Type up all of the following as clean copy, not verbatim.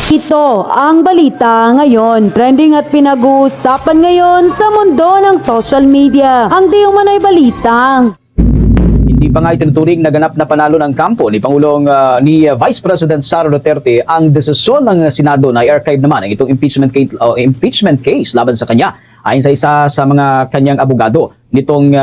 Ito ang balita ngayon. Trending at pinag-uusapan ngayon sa mundo ng social media. Ang di umano'y balita. Hindi pa nga itinuturing na ganap na panalo ng kampo ni ni Vice President Sara Duterte ang desisyon ng Senado na i-archive naman ang itong impeachment case laban sa kanya. Ayon sa isa sa mga kanyang abogado nitong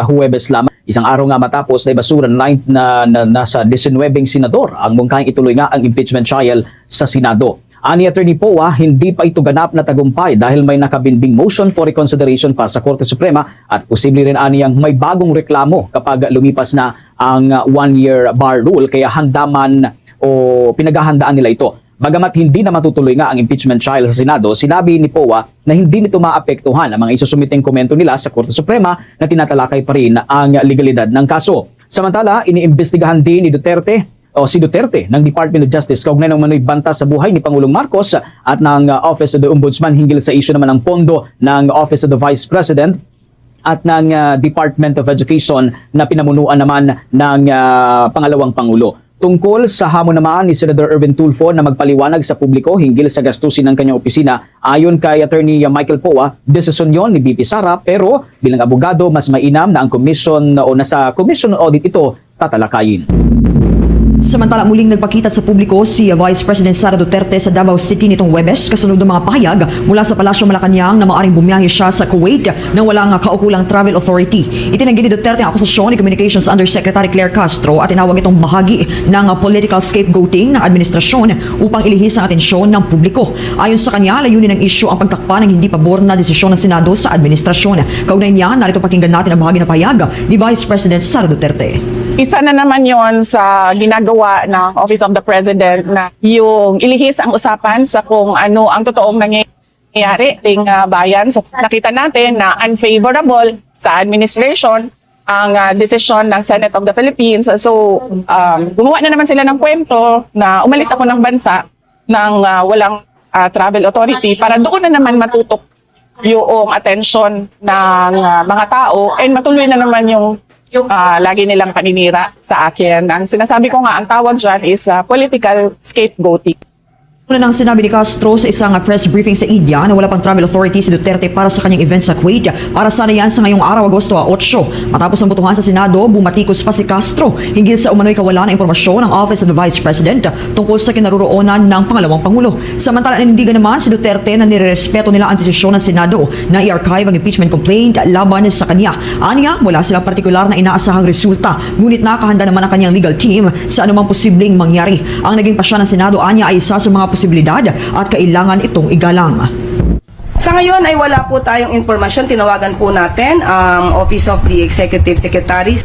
Huwebes lamang, isang araw nga matapos na ibasura na nasa 19 senador ang mungkahing ituloy nga ang impeachment trial sa Senado. Ani Attorney Poa, hindi pa ito ganap na tagumpay dahil may nakabinbing motion for reconsideration pa sa Korte Suprema at posible rin aniyang may bagong reklamo kapag lumipas na ang one-year bar rule, kaya handaman o pinaghahandaan nila ito. Bagamat hindi na matutuloy nga ang impeachment trial sa Senado, sinabi ni Poa na hindi nito maapektuhan ang mga isusumiteng komento nila sa Korte Suprema na tinatalakay pa rin ang legalidad ng kaso. Samantala, iniimbestigahan din ni si Duterte ng Department of Justice kaugnay ng manoy banta sa buhay ni Pangulong Marcos at ng Office of the Ombudsman hinggil sa issue naman ng pondo ng Office of the Vice President at ng Department of Education na pinamunuan naman ng pangalawang Pangulo. Tungkol sa hamon naman ni Senator Erwin Tulfo na magpaliwanag sa publiko hinggil sa gastusin ng kanyang opisina, ayon kay Attorney Michael Poa, desisyon yon ni BP Sara, pero bilang abogado mas mainam na ang commission o nasa commission audit ito tatalakayin. Samantala, muling nagpakita sa publiko si Vice President Sara Duterte sa Davao City nitong Huwebes kasunod ng mga pahayag mula sa Palasyo Malacanang na maaaring bumiyahe siya sa Kuwait nang walang kaukulang travel authority. Itinanggi ni Duterte ang akusasyon ni Communications Undersecretary Claire Castro at tinawag itong bahagi ng political scapegoating ng administrasyon upang ilihis ang atensyon ng publiko. Ayon sa kanya, layunin ng isyu ang pagtakpa ng hindi pabor na desisyon ng Senado sa administrasyon. Kaugnay niya, narito pakinggan natin ang bahagi ng pahayag ni Vice President Sara Duterte. Isa na naman yon sa ginagawa ng Office of the President na yung ilihis ang usapan sa kung ano ang totoong nangyayari ting bayan. So nakita natin na unfavorable sa administration ang desisyon ng Senate of the Philippines. So gumawa na naman sila ng kwento na umalis ako ng bansa ng walang travel authority para doon na naman matutok yung attention ng mga tao and matuloy na naman yung lagi nilang paninira sa akin. Ang sinasabi ko nga, ang tawag dyan is political scapegoating. Una nang sinabi ni Castro sa isang press briefing sa India na wala pang travel authority si Duterte para sa kanyang event sa Kuwait. Para sana yan sa ngayong araw, Agosto 8. Matapos ang botohan sa Senado, bumatikos pa si Castro hinggil sa umano'y kawalan ng impormasyon ng Office of the Vice President tungkol sa kinaroroonan ng pangalawang Pangulo. Samantala, nanindigan naman si Duterte na nirerespeto nila ang desisyon ng Senado na i-archive ang impeachment complaint laban sa kanya. Aniya, wala silang partikular na inaasahang resulta, ngunit nakahanda naman ang kanyang legal team sa anumang posibleng mangyari. Ang naging pasya ng Senado, aniya, ay isa sa mga posibilidad at kailangan itong igalang. Sa ngayon ay wala po tayong impormasyon. Tinawagan po natin ang Office of the Executive Secretary.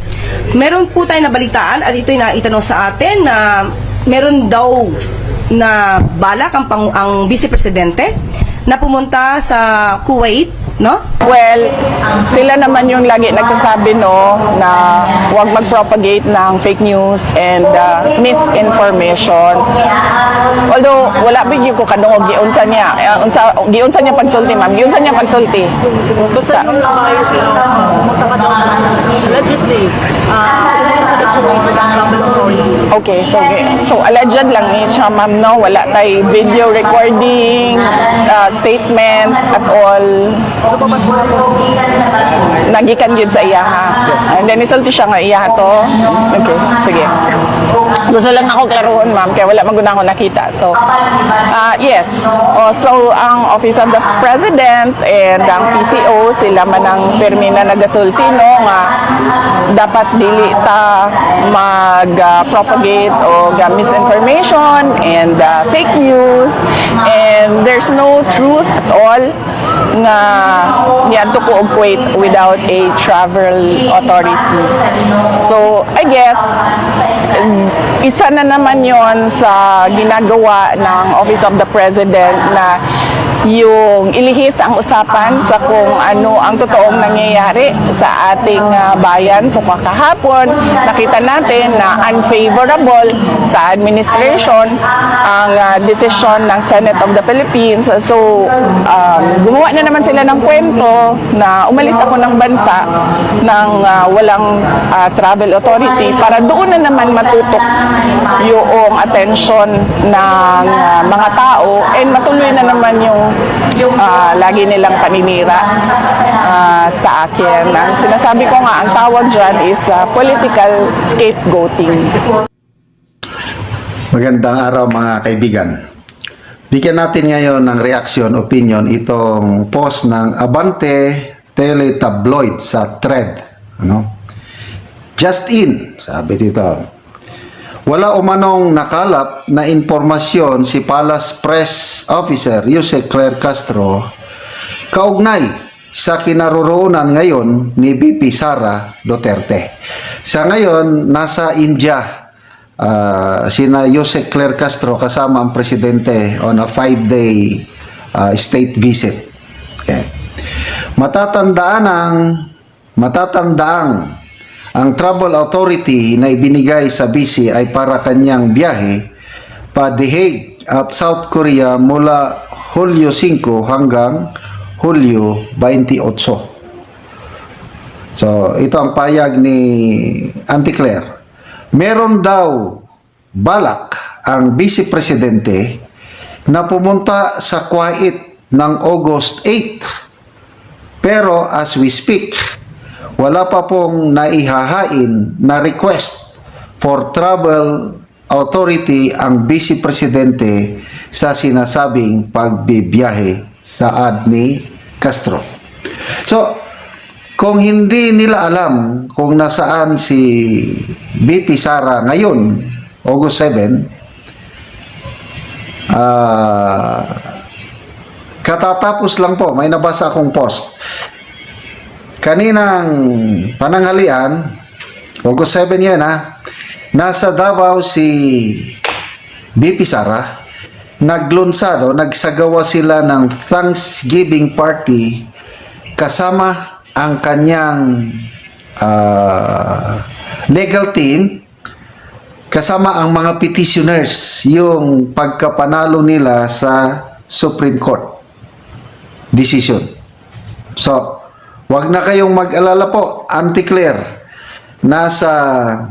Meron po tayong nabalitaan at ito'y naitanong sa atin na meron daw na balak ang Vice Presidente na pumunta sa Kuwait, no? Well, sila naman yung lagi nagsasabi na huwag mag-propagate ng fake news and misinformation. Although wala bigyan ko kadungog giunsa niya. Giunsa niya pagsulti, ma'am. Giunsa niya pagsulti. Basta nung namayos sila, pumunta ka daw allegedly, pumunta ka daw Kuwait ng travel authority. Okay, so alleged lang is siya, ma'am, no? Wala tay video recording, statement at all. Nagikan yun sa iyaha. And then isulti siya nga iyaha to. Okay, sige. Gusto lang ako klaruhon, ma'am, kaya wala maguna ako nakita. So, yes. So, ang Office of the President and ang PCO, sila man ang permi na nagasulti, no, nga dapat dili ta mag-propagate o misinformation and fake news, and there's no truth at all nga niadto ko og Kuwait without a travel authority. So, I guess isa na naman yon sa ginagawa ng Office of the President na yung ilihis ang usapan sa kung ano ang totoong nangyayari sa ating bayan. So kahapon, nakita natin na unfavorable sa administration ang desisyon ng Senate of the Philippines. So, gumawa na naman sila ng kwento na umalis ako ng bansa ng walang travel authority para doon na naman matutok yung attention ng mga tao and matuloy na naman yung lagi nilang paninira sa akin. Ang sinasabi ko nga, ang tawag dyan is political scapegoating. Magandang araw mga kaibigan. Bigyan natin ngayon ng reaction, opinion itong post ng Abante Teletabloid sa thread. Just in, sabi dito. Wala umanong nakalap na impormasyon si Palace Press Officer Jose Claire Castro kaugnay sa kinaroroonan ngayon ni VP Sara Duterte. Sa ngayon, nasa India sina Jose Claire Castro kasama ang presidente on a 5-day state visit. Okay. Matatandaang ang travel authority na ibinigay sa BC ay para kanyang biyahe pa The Hague at South Korea mula Hulyo 5 hanggang Hulyo 28. So, ito ang payag ni Auntie Claire. Meron daw balak ang Vice Presidente na pumunta sa Kuwait ng August 8. Pero as we speak, wala pa pong naihahain na request for travel authority ang Vice Presidente sa sinasabing pagbibiyahe sa ni Castro. So, kung hindi nila alam kung nasaan si VP Sara ngayon, August 7, katatapos lang po, may nabasa akong post. Kaninang pananghalian, August 7 yan nasa Davao si VP Sara, naglunsado, nagsagawa sila ng Thanksgiving party kasama ang kanyang legal team, kasama ang mga petitioners, yung pagkapanalo nila sa Supreme Court decision. So, wag na kayong mag-alala po, Auntie Claire, nasa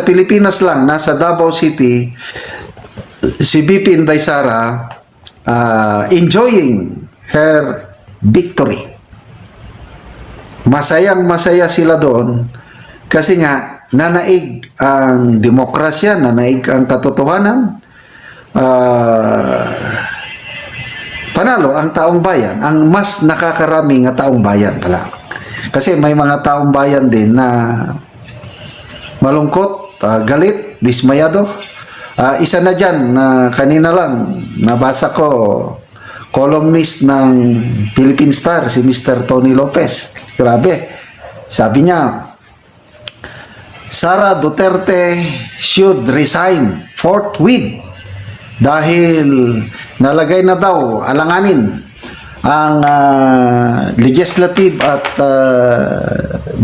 Pilipinas lang, nasa Davao City, si VP Inday Sara enjoying her victory. Masayang-masaya sila doon kasi nga nanaig ang demokrasya, nanaig ang katotohanan, panalo ang taong bayan, ang mas nakakarami nga taong bayan pala. Kasi may mga taong bayan din na malungkot, galit, dismayado. Isa na dyan na kanina lang nabasa ko, columnist ng Philippine Star, si Mr. Tony Lopez. Grabe. Sabi niya, Sara Duterte should resign forthwith dahil nalagay na daw, alanganin ang legislative at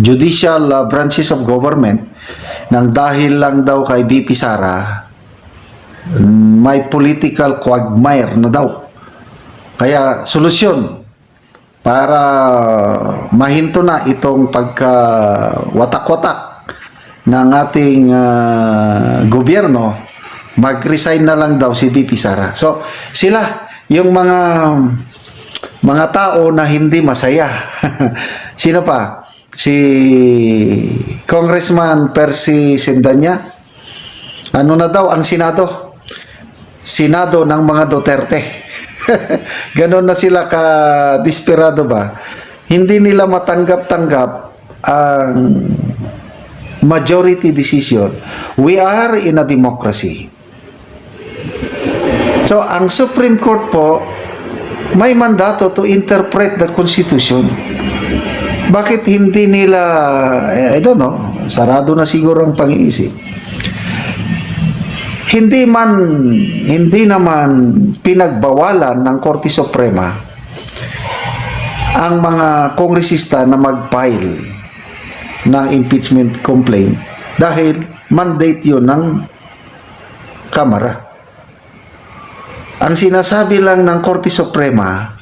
judicial branches of government nang dahil lang daw kay VP Sara may political quagmire na daw. Kaya solusyon para mahinto na itong pagka-watak-watak ng ating gobyerno, mag-resign na lang daw si VP Sara. So, sila yung mga tao na hindi masaya. Sino pa? Si Congressman Percy Sendanya. Ano na daw ang Senado? Senado ng mga Duterte. Ganon na sila ka-desperado ba? Hindi nila matanggap-tanggap ang majority decision. We are in a democracy. So, ang Supreme Court po may mandato to interpret the Constitution. Bakit hindi nila, I don't know, sarado na siguro ang pang-iisip. Hindi naman pinagbawalan ng Korte Suprema ang mga kongresista na mag-file ng impeachment complaint dahil mandate yun ng Kamara. Ang sinasabi lang ng Korte Suprema,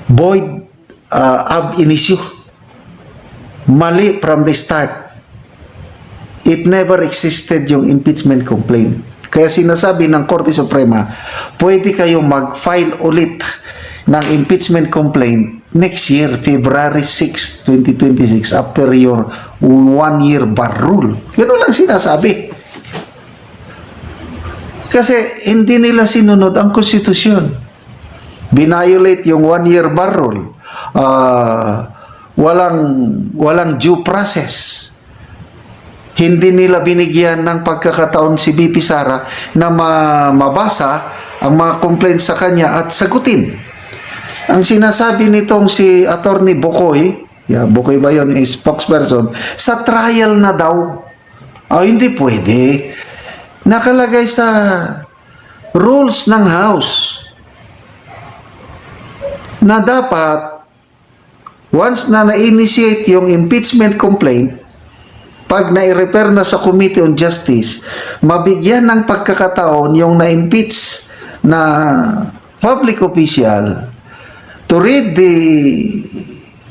void ab initio. Mali from the start. It never existed yung impeachment complaint. Kaya sinasabi ng Korte Suprema, pwede kayo mag-file ulit ng impeachment complaint next year, February 6, 2026, after your 1-year bar rule. Ganun lang sinasabi. Kasi hindi nila sinunod ang konstitusyon. Binayolate yung 1-year bar rule. Walang due process. Hindi nila binigyan ng pagkakataon si BP Sara na mabasa ang mga complaints sa kanya at sagutin. Ang sinasabi nitong si Attorney Bukoy, Bukoy ba yun, spokesperson, sa trial na daw. Hindi pwede. Nakalagay sa rules ng House na dapat once na na-initiate yung impeachment complaint, pag na-refer na sa Committee on Justice, mabigyan ng pagkakataon yung na-impeach na public official to read the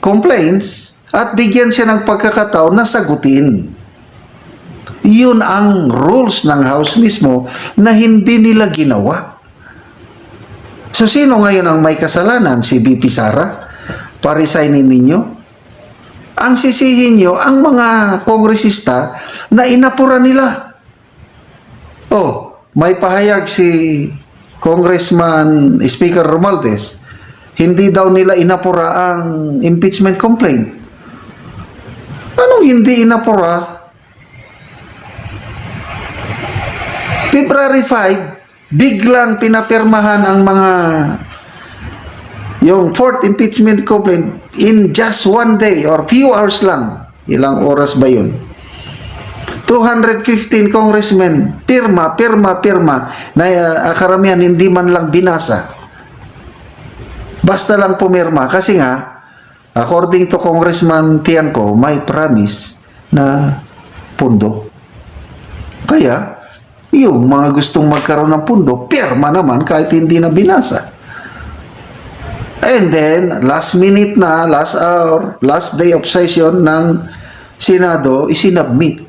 complaints at bigyan siya ng pagkakataon na sagutin. Yun ang rules ng House mismo na hindi nila ginawa. So, sino ngayon ang may kasalanan? Si BP Sara? Pa-resignin ninyo? Ang sisihin nyo, ang mga kongresista na inapura nila. May pahayag si Congressman Speaker Romualdez, hindi daw nila inapura ang impeachment complaint. Anong hindi inapura? February 5, biglang pinapirmahan ang yung fourth impeachment complaint in just 1 day or few hours lang. Ilang oras ba yun? 215 congressmen, pirma, na karamihan hindi man lang binasa. Basta lang pumirma. Kasi nga, according to Congressman Tiangco, may promise na pundo. Kaya, yung mga gustong magkaroon ng pundo, pirma naman kahit hindi na binasa. And then, last minute na, last hour, last day of session ng Senado, isinabmit.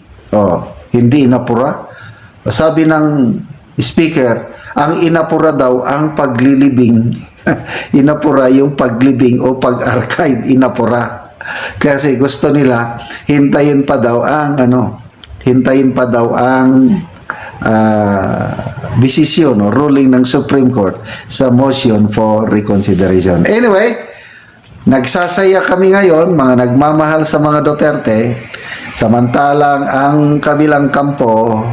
Hindi inapura. Sabi ng Speaker, ang inapura daw ang paglilibing. Inapura yung paglibing o pag-archive, inapura. Kasi gusto nila, hintayin pa daw ang desisyon o ruling ng Supreme Court sa motion for reconsideration. Anyway, nagsasaya kami ngayon, mga nagmamahal sa mga Duterte, samantalang ang kabilang kampo,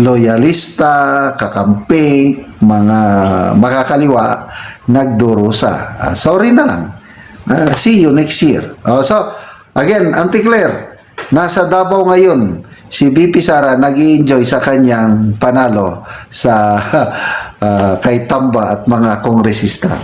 loyalista, kakampi, mga makakaliwa, nagdurusa. Sorry na lang. See you next year. So, again, Auntie Claire, nasa Davao ngayon, si BP Sara nag-i-enjoy sa kanyang panalo sa kay Tamba at mga kongresista.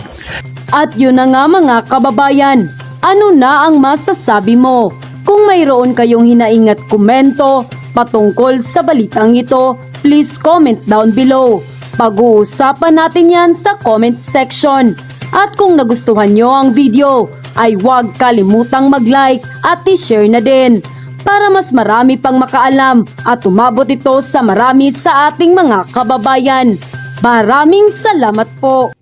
At yun na nga mga kababayan, ano na ang masasabi mo? Kung mayroon kayong hinaing at komento patungkol sa balitang ito, please comment down below. Pag-uusapan natin yan sa comment section. At kung nagustuhan nyo ang video, ay huwag kalimutang mag-like at i-share na din para mas marami pang makaalam at umabot ito sa marami sa ating mga kababayan. Maraming salamat po!